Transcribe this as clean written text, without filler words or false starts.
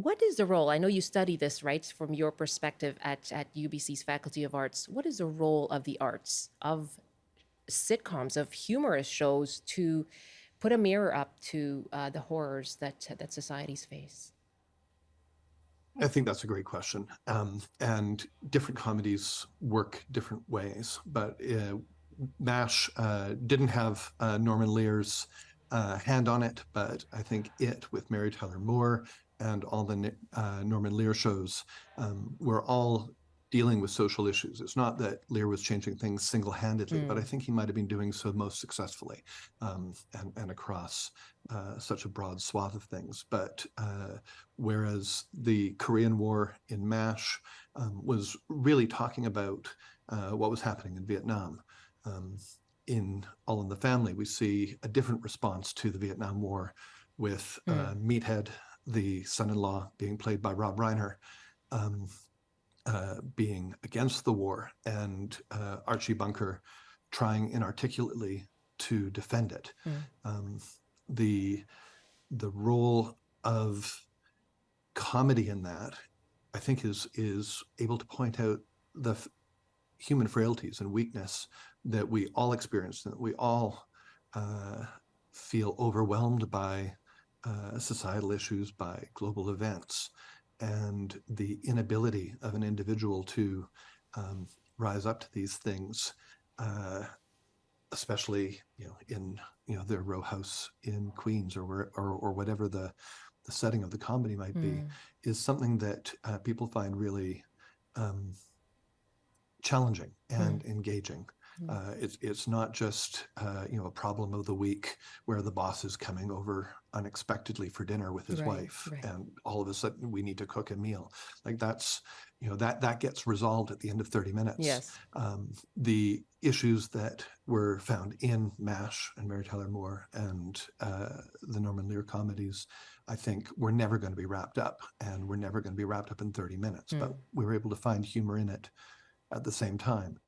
What is the role? I know you study this, right, from your perspective at UBC's Faculty of Arts. What is the role of the arts, of sitcoms, of humorous shows to put a mirror up to the horrors that societies face? I think that's a great question. And different comedies work different ways, but MASH didn't have Norman Lear's hand on it, but I think it, with Mary Tyler Moore and all the Norman Lear shows, were all dealing with social issues. It's not that Lear was changing things single-handedly, but I think he might have been doing so most successfully, and across such a broad swath of things. But whereas the Korean War in MASH was really talking about what was happening in Vietnam. In All in the Family, we see a different response to the Vietnam War with Meathead, the son-in-law, being played by Rob Reiner, being against the war, and Archie Bunker trying inarticulately to defend it. The role of comedy in that, I think, is able to point out the human frailties and weakness that we all experience, and that we all feel overwhelmed by societal issues, by global events, and the inability of an individual to rise up to these things, especially in their row house in Queens, or whatever the setting of the comedy might be, is something that people find really challenging and engaging. It's not just a problem of the week where the boss is coming over unexpectedly for dinner with his wife, and all of a sudden we need to cook a meal. Like that's that gets resolved at the end of 30 minutes. Yes. The issues that were found in MASH and Mary Tyler Moore and the Norman Lear comedies, I think, were never going to be wrapped up, and we're never going to be wrapped up in 30 minutes. But we were able to find humor in it at the same time.